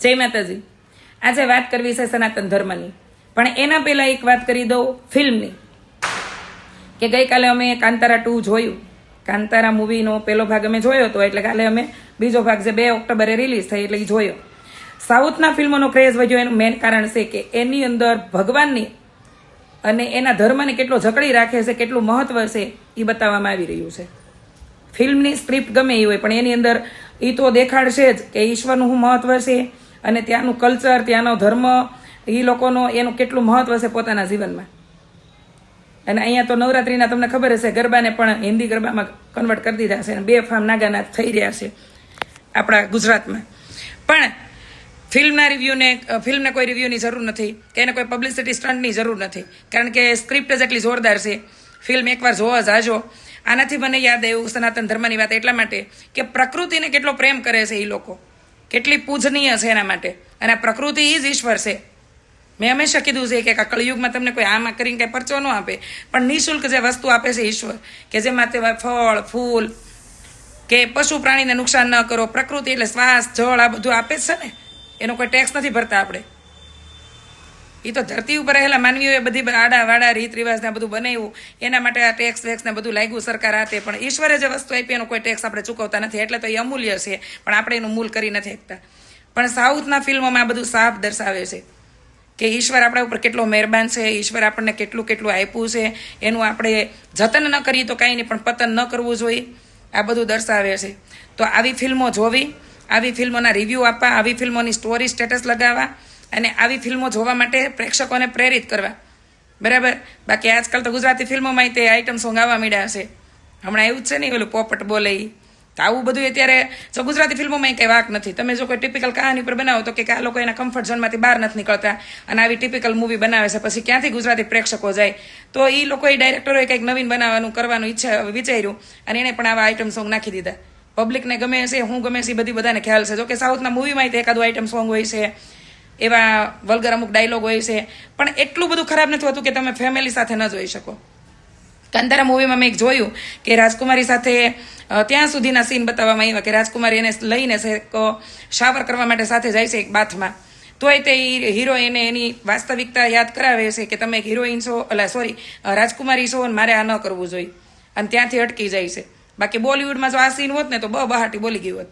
જય માતાજી. આજે વાત કરવી છે સનાતન ધર્મની, પણ એના પહેલા એક વાત કરી દઉં ફિલ્મની. કે ગઈકાલે અમે કાંતારા 2 જોયું. કાંતારા મૂવીનો પહેલો ભાગ અમે જોયો હતો, એટલે કાલે અમે બીજો ભાગ જે 2 ઓક્ટોબરે રિલીઝ થઈ એટલે એ જોયો. સાઉથના ફિલ્મોનો ક્રેઝ વધ્યો એનું મેઇન કારણ છે કે એની અંદર ભગવાનની અને એના ધર્મને કેટલો જકડી રાખે છે, કેટલું મહત્વ છે એ બતાવવામાં આવી રહ્યું છે. ફિલ્મની સ્ક્રિપ્ટ ગમે એ હોય, પણ એની અંદર એ તો દેખાડશે જ કે ઈશ્વરનું શું મહત્વ છે અને ત્યાંનું કલ્ચર, ત્યાંનો ધર્મ, એ લોકોનો એનું કેટલું મહત્વ છે પોતાના જીવનમાં. અને અહીંયા તો નવરાત્રિના તમને ખબર હશે, ગરબાને પણ હિન્દી ગરબામાં કન્વર્ટ કરી દીધા છે અને 2 ફાર્મ નાગાનાથ થઈ રહ્યા છે આપણા ગુજરાતમાં. પણ ફિલ્મને કોઈ રિવ્યૂની જરૂર નથી કે એને કોઈ પબ્લિસિટી સ્ટન્ટની જરૂર નથી, કારણ કે સ્ક્રિપ્ટ જ એટલી જોરદાર છે. ફિલ્મ એકવાર જોવા જાજો. આનાથી મને યાદ આવ્યું સનાતન ધર્મની વાત એટલા માટે કે પ્રકૃતિને કેટલો પ્રેમ કરે છે એ લોકો, કેટલી પૂજનીય છે એના માટે. અને આ પ્રકૃતિ એ જ ઈશ્વર છે. મેં હંમેશા કીધું છે કે આ કળિયુગમાં તમને કોઈ આમાં કરીને કંઈ પરચો ન આપે, પણ નિઃશુલ્ક જે વસ્તુ આપે છે ઈશ્વર, કે જેમાં તે ફળ, ફૂલ કે પશુ પ્રાણીને નુકસાન ન કરો. પ્રકૃતિ એટલે શ્વાસ, જળ, આ બધું આપે જ છે ને. એનો કોઈ ટેક્સ નથી ભરતા આપણે. એ તો ધરતી ઉપર રહેલા માનવીઓએ બધી આડા વાડા રીત રિવાજને બધું બનાવ્યું, એના માટે આ ટેક્સ વેક્સ ને બધું લાગ્યું સરકાર હાથે. પણ ઈશ્વરે જે વસ્તુ આપી એનો કોઈ ટેક્સ આપણે ચૂકવતા નથી, એટલે તો એ અમૂલ્ય છે, પણ આપણે એનું મૂલ કરી નથી શકતા. પણ સાઉથના ફિલ્મોમાં આ બધું સાફ દર્શાવે છે કે ઈશ્વર આપણા ઉપર કેટલો મહેરબાન છે, ઈશ્વર આપણને કેટલું કેટલું આપ્યું છે, એનું આપણે જતન ન કરીએ તો કાંઈ નહીં, પણ પતન ન કરવું જોઈએ. આ બધું દર્શાવે છે. તો આવી ફિલ્મો જોવી, આવી ફિલ્મોના રિવ્યૂ આપવા, આવી ફિલ્મોની સ્ટોરી સ્ટેટસ લગાવવા અને આવી ફિલ્મો જોવા માટે પ્રેક્ષકોને પ્રેરિત કરવા, બરાબર. બાકી આજકાલ તો ગુજરાતી ફિલ્મોમાં તે આઇટમ સોંગ આવવા માંડ્યા છે. હમણાં એવું જ છે ને, ઓલું પોપટ બોલે તો આવું બધું અત્યારે જો ગુજરાતી ફિલ્મોમાં કંઈ વાક નથી. તમે જો કોઈ ટિપિકલ કહાની પર બનાવો તો કે આ લોકો એના કમ્ફર્ટ ઝોનમાંથી બહાર નથી નીકળતા અને આવી ટિપિકલ મૂવી બનાવે છે, પછી ક્યાંથી ગુજરાતી પ્રેક્ષકો જાય? તો એ લોકોએ ડાયરેક્ટરોએ કંઈક નવીન બનાવવાનું કરવાનું વિચાર્યું અને એને પણ આવા આઇટમ સોંગ નાખી દીધા. પબ્લિકને ગમે છે, હું ગમે છે એ બધી બધાને ખ્યાલ છે. જો કે સાઉથના મૂવીમાં તે એકાદું આઇટમ સોંગ હોય છે, એવા વલ્ગર અમુક ડાયલોગ હોય છે, પણ એટલું બધું ખરાબ નથી હોતું કે તમે ફેમિલી સાથે ન જોઈ શકો. કાંતારા મૂવીમાં મેં એક જોયું કે રાજકુમારી સાથે ત્યાં સુધીના સીન બતાવવામાં આવ્યા કે રાજકુમારી એને લઈને શાવર કરવા માટે સાથે જાય છે એક બાથમાં. તોય તે હિરોઈને એની વાસ્તવિકતા યાદ કરાવે છે કે તમે એક હિરોઈન છો, રાજકુમારી છો અને મારે આ ન કરવું જોઈએ, અને ત્યાંથી અટકી જાય છે. બાકી બોલિવૂડમાં જો આ સીન હોત ને તો બહાટી બોલી ગઈ હોત.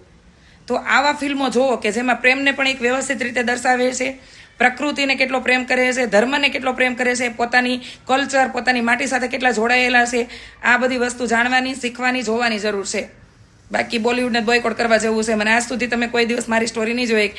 તો આવા ફિલ્મો જોવો કે જેમાં પ્રેમને પણ એક વ્યવસ્થિત રીતે દર્શાવે છે, પ્રકૃતિને કેટલો પ્રેમ કરે છે, ધર્મને કેટલો પ્રેમ કરે છે, પોતાની કલ્ચર, પોતાની માટી સાથે કેટલા જોડાયેલા છે. આ બધી વસ્તુ જાણવાની, શીખવાની, જોવાની જરૂર છે. બાકી બોલિવૂડને બોયકોટ કરવા જેવું છે. મને આજ સુધી તમે કોઈ દિવસ મારી સ્ટોરી નહીં જોઈ